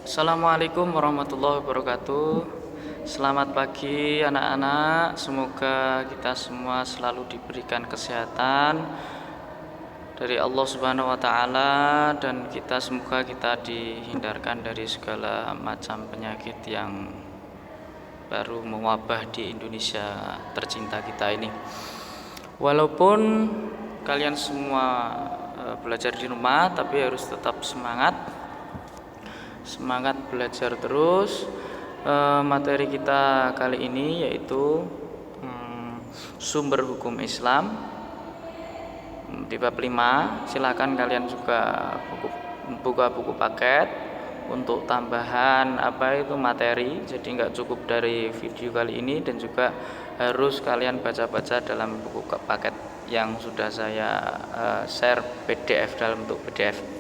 Assalamualaikum warahmatullahi wabarakatuh. Selamat pagi anak-anak. Semoga kita semua selalu diberikan kesehatan dari Allah Subhanahu wa taala, dan semoga kita dihindarkan dari segala macam penyakit yang baru mewabah di Indonesia tercinta kita ini. Walaupun kalian semua belajar di rumah, tapi harus tetap semangat belajar terus. Materi kita kali ini yaitu sumber hukum Islam di bab 5. Silakan kalian juga buka buku paket untuk tambahan materi. Jadi nggak cukup dari video kali ini, dan juga harus kalian baca-baca dalam buku paket yang sudah saya share PDF dalam bentuk PDF.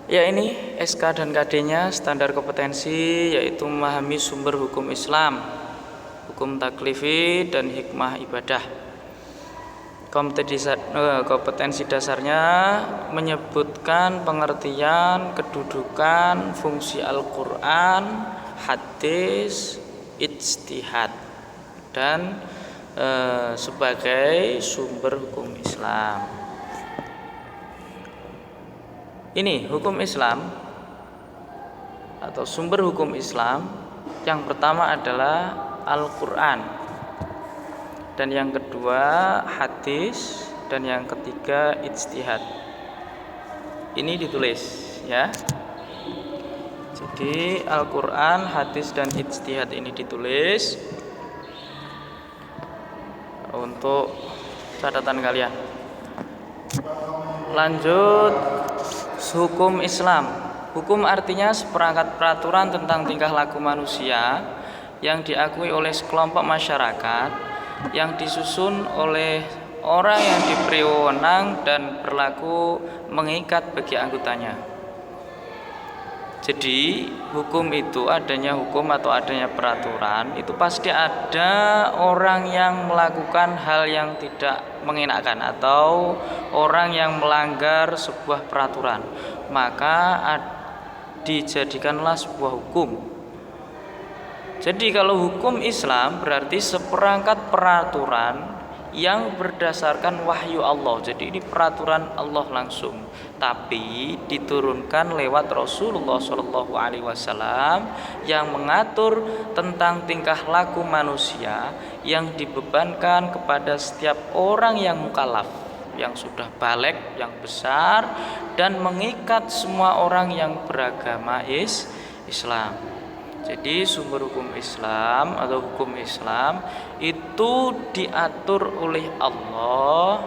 Ya, ini SK dan KD-nya standar kompetensi, yaitu memahami sumber hukum Islam, hukum taklifi dan hikmah ibadah. Kompetensi dasarnya menyebutkan pengertian, kedudukan, fungsi Al-Quran, hadis, ijtihad, dan sebagai sumber hukum Islam. Ini hukum Islam atau sumber hukum Islam. Yang pertama adalah Al-Quran, dan yang kedua hadis, dan yang ketiga ijtihad. Ini ditulis ya. Jadi Al-Quran, hadis, dan ijtihad ini ditulis untuk catatan kalian. Lanjut, hukum Islam. Hukum artinya seperangkat peraturan tentang tingkah laku manusia yang diakui oleh sekelompok masyarakat, yang disusun oleh orang yang diberi wewenang dan berlaku mengikat bagi anggotanya. Jadi hukum itu, adanya hukum atau adanya peraturan, itu pasti ada orang yang melakukan hal yang tidak mengenakan atau orang yang melanggar sebuah peraturan, maka dijadikanlah sebuah hukum. Jadi kalau hukum Islam berarti seperangkat peraturan yang berdasarkan wahyu Allah. Jadi ini peraturan Allah langsung, tapi diturunkan lewat Rasulullah SAW yang mengatur tentang tingkah laku manusia yang dibebankan kepada setiap orang yang mukallaf, yang sudah baligh, yang besar, dan mengikat semua orang yang beragama Islam. Jadi sumber hukum Islam atau hukum Islam itu diatur oleh Allah,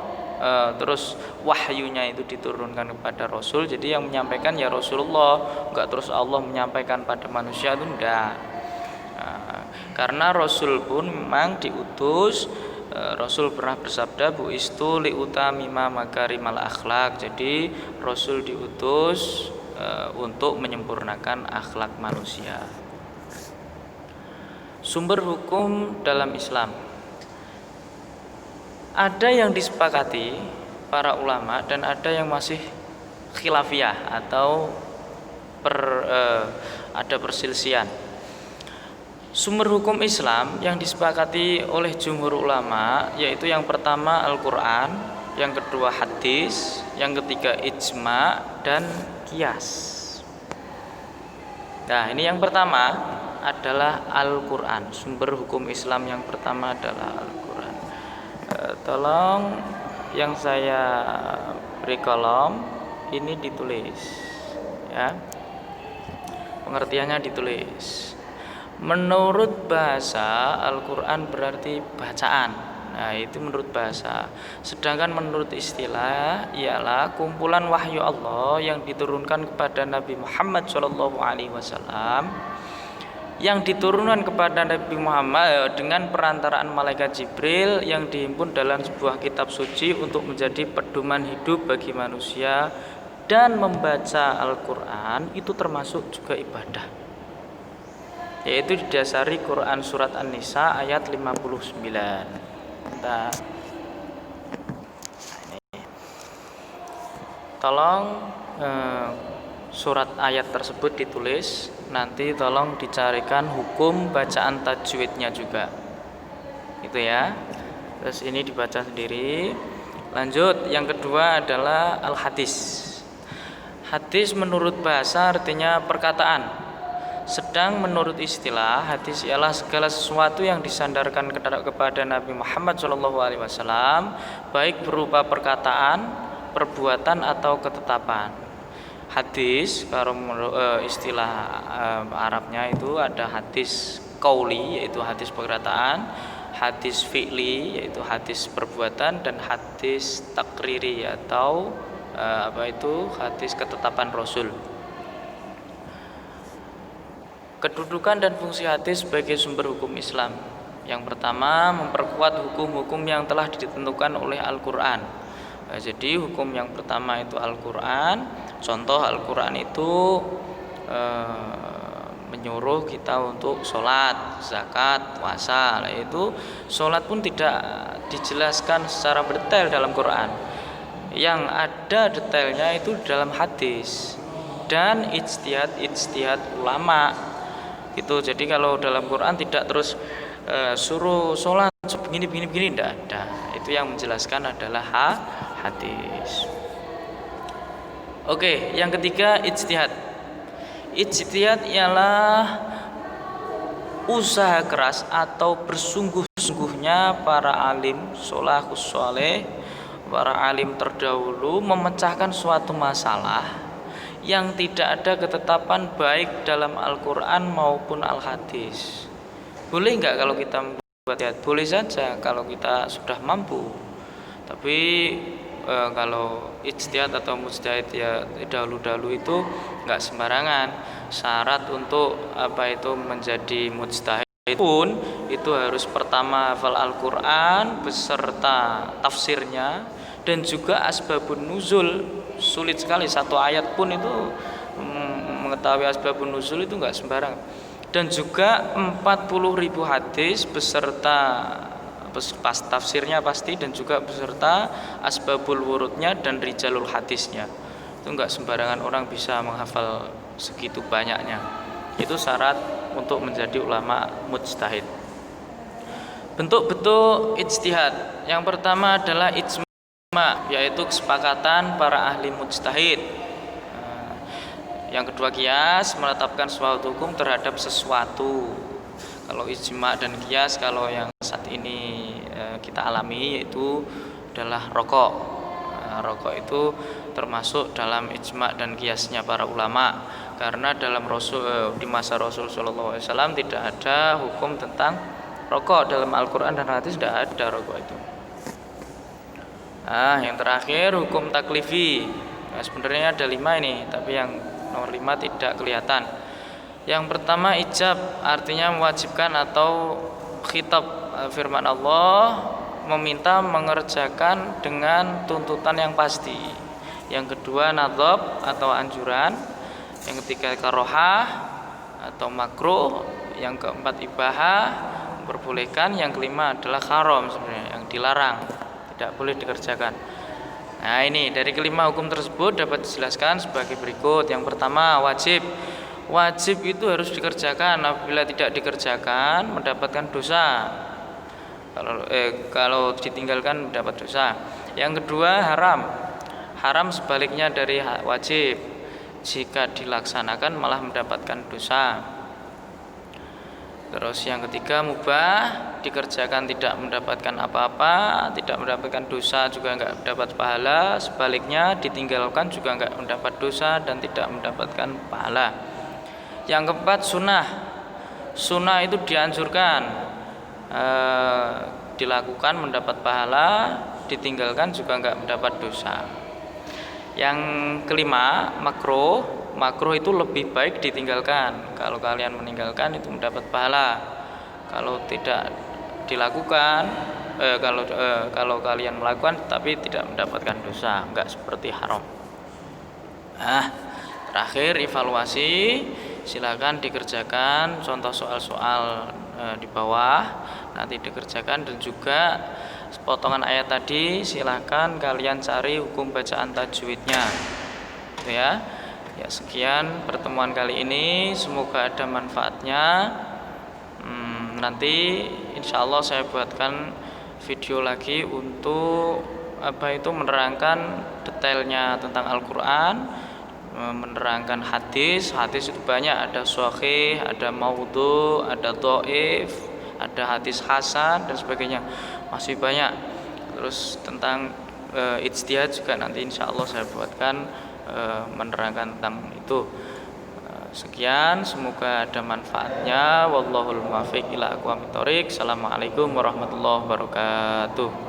terus wahyunya itu diturunkan kepada Rasul. Jadi yang menyampaikan ya Rasulullah, enggak terus Allah menyampaikan pada manusia, itu enggak. Karena Rasul pun memang diutus. Rasul pernah bersabda, bu'istu liutamima makarimal akhlak. Jadi Rasul diutus untuk menyempurnakan akhlak manusia. Sumber hukum dalam Islam, ada yang disepakati para ulama dan ada yang masih khilafiyah atau ada perselisihan. Sumber hukum Islam yang disepakati oleh jumhur ulama yaitu yang pertama Al-Quran, yang kedua hadis, yang ketiga ijma, dan qiyas. Nah, ini yang pertama adalah Al-Quran. Sumber hukum Islam yang pertama adalah Al-Quran. Tolong yang saya beri kolom ini ditulis ya. Pengertiannya ditulis. Menurut bahasa, Al-Quran berarti bacaan. Nah, itu menurut bahasa. Sedangkan menurut istilah ialah kumpulan wahyu Allah yang diturunkan kepada Nabi Muhammad SAW, yang diturunkan kepada Nabi Muhammad dengan perantaraan malaikat Jibril, yang dihimpun dalam sebuah kitab suci untuk menjadi pedoman hidup bagi manusia. Dan membaca Al-Quran itu termasuk juga ibadah, yaitu didasari Quran surat An-Nisa ayat 59. Nah, ini. Tolong surat ayat tersebut ditulis, nanti tolong dicarikan hukum bacaan tajwidnya juga. Itu ya. Terus ini dibaca sendiri. Lanjut, yang kedua adalah al-hadis. Hadis menurut bahasa artinya perkataan. Sedang menurut istilah, hadis ialah segala sesuatu yang disandarkan kepada Nabi Muhammad SAW, baik berupa perkataan, perbuatan atau ketetapan. Hadis, kalau menurut istilah Arabnya itu ada hadis qauli, yaitu hadis perkataan, hadis fi'li, yaitu hadis perbuatan, dan hadis takriri atau hadis ketetapan Rasul. Kedudukan dan fungsi hadis sebagai sumber hukum Islam. Yang pertama, memperkuat hukum-hukum yang telah ditentukan oleh Al-Quran. Jadi hukum yang pertama itu Al-Quran. Contoh Al-Quran itu menyuruh kita untuk sholat, zakat, puasa. Itu sholat pun tidak dijelaskan secara detail dalam Quran. Yang ada detailnya itu dalam hadis dan ijtihad ulama. Gitu. Jadi kalau dalam Quran tidak terus suruh sholat begini tidak ada. Itu yang menjelaskan adalah hadis. Oke, yang ketiga ijtihad. Ijtihad ialah usaha keras atau bersungguh-sungguhnya para alim sholahus sholeh, para alim terdahulu memecahkan suatu masalah yang tidak ada ketetapan baik dalam Al-Quran maupun Al-Hadis. Boleh enggak kalau kita membuat ijtihad? Boleh saja kalau kita sudah mampu. Tapi kalau ijtihad atau mujtahid ya dahulu-dahulu itu enggak sembarangan. Syarat untuk menjadi mujtahid pun itu harus pertama hafal Al-Quran beserta tafsirnya dan juga asbabun nuzul. Sulit sekali satu ayat pun itu mengetahui asbabun nuzul itu enggak sembarang. Dan juga 40.000 hadis beserta pas tafsirnya pasti, dan juga beserta asbabul wurudnya dan rijalul hadisnya. Itu enggak sembarangan orang bisa menghafal segitu banyaknya. Itu syarat untuk menjadi ulama mujtahid. Bentuk-bentuk ijtihad. Yang pertama adalah ijma, yaitu kesepakatan para ahli mujtahid. Yang kedua kias, menetapkan suatu hukum terhadap sesuatu. Kalau ijma dan kias, kalau yang saat ini kita alami yaitu adalah rokok. Rokok itu termasuk dalam ijma dan kiasnya para ulama, karena dalam di masa Rasul SAW tidak ada hukum tentang rokok. Dalam Al-Quran dan hadis tidak ada rokok itu. Yang terakhir hukum taklifi. Sebenarnya ada 5 ini, tapi yang nomor 5 tidak kelihatan. Yang pertama ijab, artinya mewajibkan atau khitab. Firman Allah meminta mengerjakan dengan tuntutan yang pasti. Yang kedua nadhab atau anjuran. Yang ketiga karohah atau makruh. Yang keempat ibahah, memperbolehkan. Yang kelima adalah haram, sebenarnya yang dilarang, tidak boleh dikerjakan. Nah, ini dari kelima hukum tersebut dapat dijelaskan sebagai berikut. Yang pertama wajib. Wajib itu harus dikerjakan. Apabila tidak dikerjakan mendapatkan dosa. Kalau ditinggalkan mendapat dosa. Yang kedua haram. Haram sebaliknya dari wajib. Jika dilaksanakan malah mendapatkan dosa. Terus yang ketiga mubah, dikerjakan tidak mendapatkan apa-apa, tidak mendapatkan dosa, juga enggak mendapat pahala. Sebaliknya ditinggalkan juga enggak mendapat dosa dan tidak mendapatkan pahala. Yang keempat sunnah. Sunnah itu dianjurkan, dilakukan mendapat pahala, ditinggalkan juga enggak mendapat dosa. Yang kelima makruh. Makruh itu lebih baik ditinggalkan. Kalau kalian meninggalkan itu mendapat pahala. Kalau tidak dilakukan, kalau kalian melakukan tapi tidak mendapatkan dosa, enggak seperti haram. Terakhir evaluasi, silakan dikerjakan contoh soal-soal di bawah nanti dikerjakan, dan juga potongan ayat tadi silakan kalian cari hukum bacaan tajwidnya, gitu ya. Ya, sekian pertemuan kali ini, semoga ada manfaatnya. Nanti insya Allah saya buatkan video lagi untuk menerangkan detailnya tentang Al-Quran, menerangkan hadis itu banyak, ada sahih, ada maudhu, ada dhaif, ada hadis hasan dan sebagainya, masih banyak. Terus tentang ijtihad juga nanti insya Allah saya buatkan menerangkan tentang itu. Sekian, semoga ada manfaatnya. Wallahul muwaffiq ila aqwamit thoriq. Assalamualaikum warahmatullahi wabarakatuh.